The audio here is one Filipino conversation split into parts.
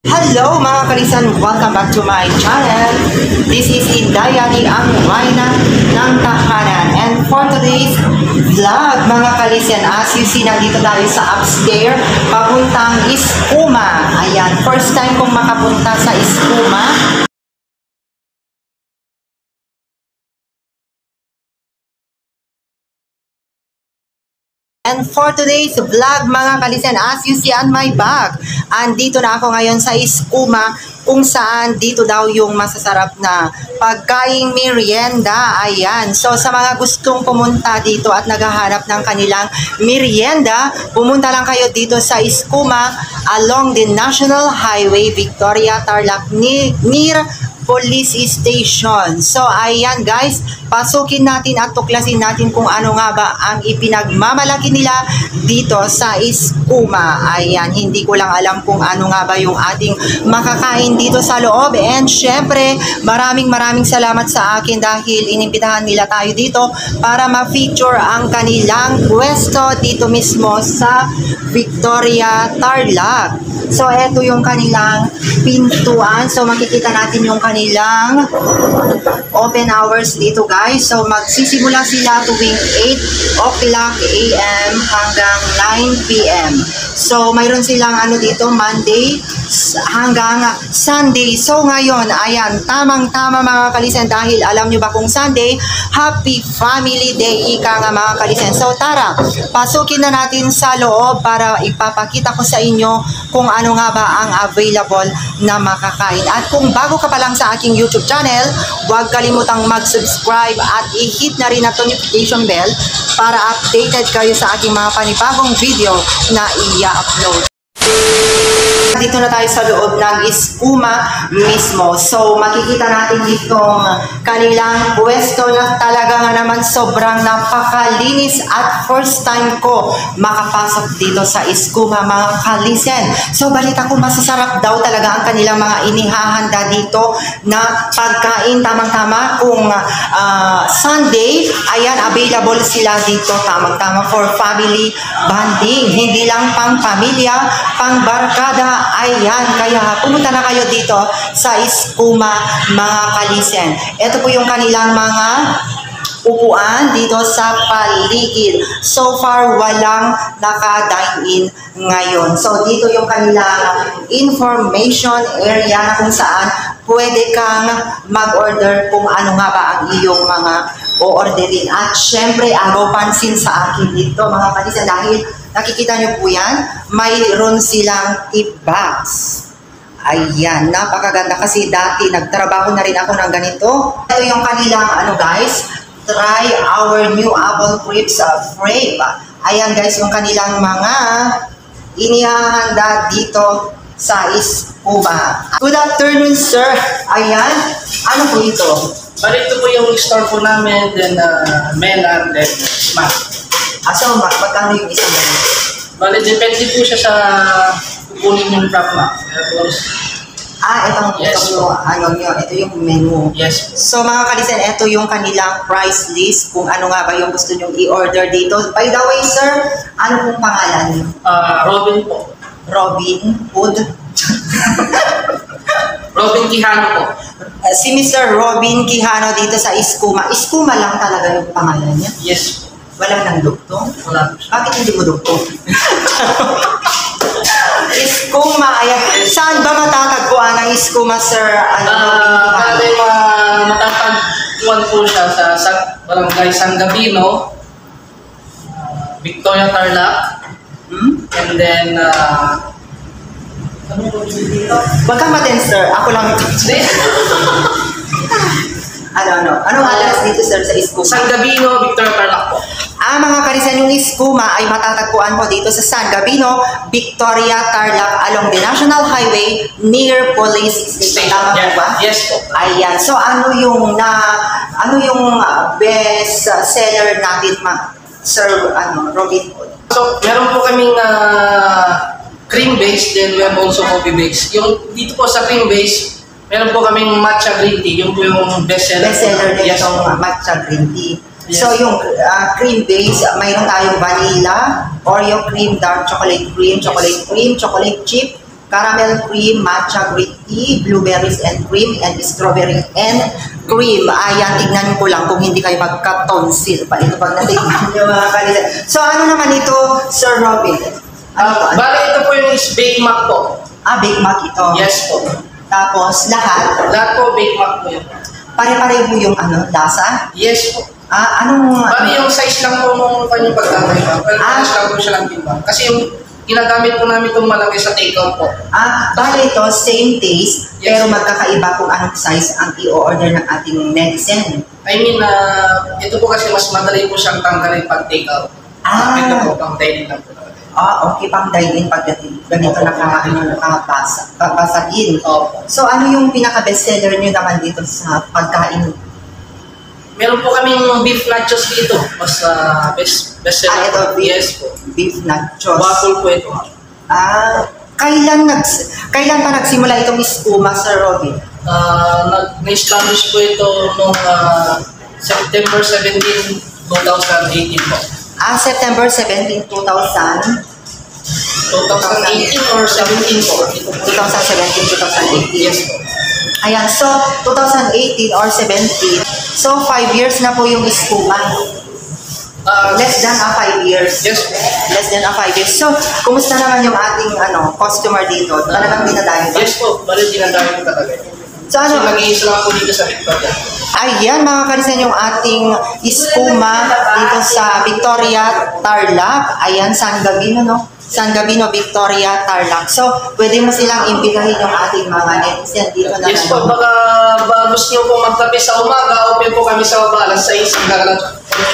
Hello mga kalisan! Welcome back to my channel. This is Indayani, ang Reyna ng Tahanan. And for today's vlog mga kalisan, as you see, nandito tayo sa upstairs, papuntang Iskuma. Ayan, first time kong makapunta sa Iskuma. And for today's vlog mga kalisan, as you see on my back, andito na ako ngayon sa Iskuma, kung saan dito daw yung masasarap na pagkaing merienda. Ayan, so sa mga gustong pumunta dito at naghahanap ng kanilang merienda, pumunta lang kayo dito sa Iskuma along the National Highway Victoria Tarlac near Police Station. So ayan guys, pasukin natin at tuklasin natin kung ano nga ba ang ipinagmamalaki nila dito sa Iskuma. Ayan, hindi ko lang alam kung ano nga ba yung ating makakain dito sa loob. And syempre, maraming salamat sa akin dahil inimbitahan nila tayo dito para ma-feature ang kanilang pwesto dito mismo sa Victoria Tarlac. So eto yung kanilang pintuan. So makikita natin yung kanilang open hours dito guys. So magsisimula sila tuwing 8 o'clock AM hanggang 9 PM. So mayroon silang ano dito, Monday hanggang Sunday. So ngayon, ayan, tamang-tama mga kalisan dahil alam nyo ba kung Sunday, Happy Family Day ika nga mga kalisan. So tara, pasukin na natin sa loob para ipapakita ko sa inyo kung ano nga ba ang available na makakain. At kung bago ka pa lang sa aking YouTube channel, huwag kalimutang mag-subscribe at i-hit na rin ang notification bell para updated kayo sa aking mga panibagong video na i-upload. Dito na tayo sa loob ng Iskuma mismo. So makikita natin ditong kanilang pwesto na talaga nga naman sobrang napakalinis at first time ko makapasok dito sa Iskuma mga kalisen. So balita ko masasarap daw talaga ang kanilang mga inihahanda dito na pagkain, tamang-tama kung Sunday, ayan, available sila dito tamang-tama for family bonding, hindi lang pang pamilya, pang barkada. Ayan, kaya pumunta na kayo dito sa Iskuma mga kalisen. Ito po yung kanilang mga upuan dito sa paligid. So far, walang naka-dine-in ngayon. So dito yung kanilang information area na kung saan pwede kang mag-order kung ano nga ba ang iyong mga o-orderin. At syempre, araw pansin sa akin dito mga kalisen dahil nakikita nyo po yan, mayroon silang tip bags. Ayan, napakaganda kasi dati nagtrabaho na rin ako ng ganito. Ito yung kanilang ano guys, try our new apple crisps frappe. Ayan guys, yung kanilang mga inihahanda dito sa Iskuma. Good afternoon sir. Ayan, ano po ito? Balik ito po yung store po namin, then Melan, then Smart. So, magkano yung isang menu? Balik, depende po siya sa kukunin yung prop map. Ito yung menu. Yes. So mga kalisen, ito yung kanilang price list kung ano nga ba yung gusto nyong i-order dito. By the way sir, ano pong pangalan niyo? Robin po. Robin Hood? Robin Quijano po. Si Mr. Robin Quijano dito sa Iskuma. Iskuma lang talaga yung pangalan niya? Yes. Walang nang duktong? Wala. Bakit hindi mo duktong? Iskuma, ayan. Saan ba matatagpuan ang Iskuma, sir? Bali, matatagpuan po siya sa Barangay San Gabino, Victoria Tarlac, and then, Huwag kang matin, sir. Ako lang ito. Anong address dito, sir, sa Iskuma? San Gabino, Victoria Tarlac po. Mga karisan, yung Iskuma ay matatagpuan po dito sa San Gabino, Victoria Tarlac along the National Highway near Police Station. Tama po ba? Yes po. Ayan. So ano yung best seller natin, Sir Robin Hood? So, meron po kaming cream base, then we have also coffee base. Yung dito po sa cream base, meron po kaming matcha green tea. Yung po yung best seller. Best seller din yes, itong matcha green tea. Yes. So yung cream base, mayroon tayong vanilla, Oreo cream, dark chocolate cream, chocolate chip, caramel cream, matcha green tea, blueberries and cream, and strawberry and cream. Ayan, tignan ko lang kung hindi kayo magka-tonsil pa ito pag natignan nyo mga kalisen. So ano naman ito, Sir Robin? Bale, ito po yung is Bake Mac po. Bake Mac ito. Yes po. Tapos lahat? Lahat po Bake Mac po yun. Pare-pareho yung lasa? Yes po. Anong... Bali, yung size lang po nung kanyang paggamit. Size lang po siya lang timbang. Kasi yung ginagamit po namin itong malaki sa take-out po. Bali ito, same taste, Yes. pero magkakaiba kung anong size ang i-order ng ating netizen. I mean, ito po kasi mas madali po siyang tanggalin pag take-out. Ito po, pang dining lang po. Okay, pang dine-in pag ganito nakabasagin. Opo. So ano yung pinaka-bestseller nyo naman dito sa pagkain? Meron po kaming beef nachos dito. Mas best seller. Ito, Yes po. beef nachos. Waffle po ito. Kailan pa nagsimula itong Iskuma, Sir Robin? Na-establish po ito noong September 17, 2018 po. September 17, 2000. 2018 or 17 po. 2017, 2018. Yes po. Ayan, so 2018 or 17. So 5 years na po yung Iskuma. Less than 5 years. Yes po. Less than 5 years. So, kumusta naman yung ating customer dito? Talagang dinadayo ba? Yes po. Bali, dinadami ko talaga. So, So, nag-iisa lang po dito sa Victoria. Ayan mga karisan yung ating Iskuma dito sa Victoria, Tarlac. Ayan, San Gabino, no? San Gabino, Victoria, Tarlac. So, pwede mo silang imbitahin yung ating mga netizen dito na. Yes po, baka gusto niyo po magtabi sa umaga, open po kami sa baba, alas 6 hanggang ng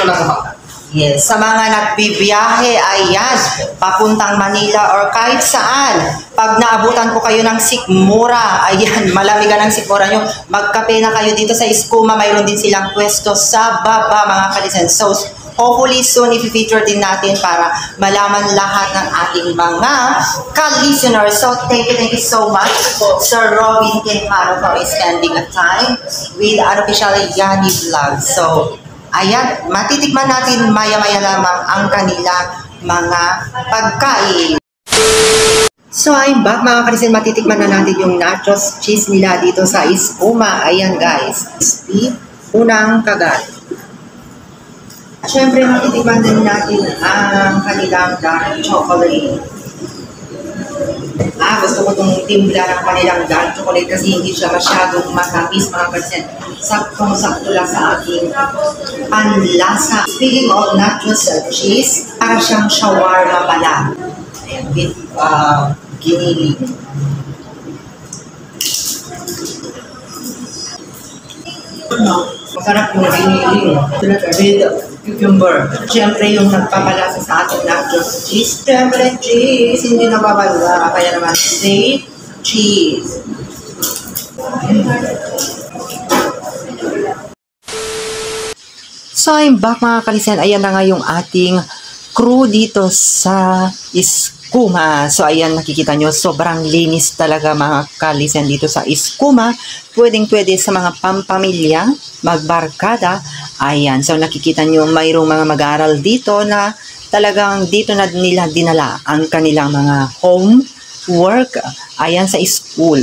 umaga. Yes, sa mga nagbibiyahe, ayan, papuntang Manila or kahit saan. Pag naabutan ko kayo ng sikmura, ayan, malamigan ng sikmura nyo, magkape na kayo dito sa Iskuma. Mayroon din silang pwesto sa baba, mga kalisen. So, hopefully soon, i-feature din natin para malaman lahat ng ating mga ka-listeners. So, thank you so much, Sir Robin Quintano, for spending a time with Unofficial Yani Vlog. So, ayan, matitikman natin maya-maya lamang ang kanilang mga pagkain. So, I'm back mga karisin. Matitikman na natin yung nachos cheese nila dito sa Iskuma. Ayan guys. Unang kagat. Siyempre, matitikman din natin ang kanilang dark chocolate. Gusto ko itong timpla ng kanilang dark chocolate kasi hindi siya masyadong matamis mga karisin. Saktong-sakto lang sa aking panlasa. Speaking of nachos cheese, para siyang shawarma pala. Ayan, with giniling. Masarap yung giniling. With cucumber. Siyempre yung nagpapalasa sa ating nachos cheese. Siyempre cheese, hindi nababala. Kaya naman say cheese. So I'm back mga kalisen. Ayan na nga yung ating crew dito sa Iskuma. So ayan, nakikita nyo, sobrang linis talaga mga kalisen dito sa Iskuma. Pwedeng-pwede sa mga pampamilya, magbarkada. Ayan, so nakikita nyo, mayroong mga mag-aaral dito na talagang dito na nila dinala ang kanilang mga home work. Ayan, sa school.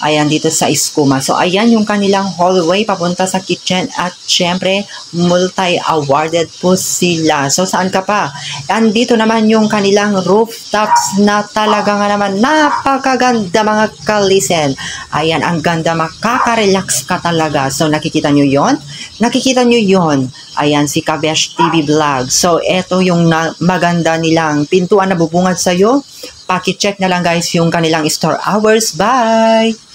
Ayan, dito sa Iskuma. So, ayan yung kanilang hallway papunta sa kitchen at syempre, multi-awarded po sila. So, saan ka pa? Andito naman yung kanilang rooftops na talaga nga naman napakaganda mga kalisen. Ayan, ang ganda, makaka-relax ka talaga. So, nakikita nyo yon? Nakikita nyo yon? Ayan, si Kabesh TV Vlog. So, eto yung maganda nilang pintuan na bubungad sa'yo. Paki-check na lang guys yung kanilang store hours. Bye!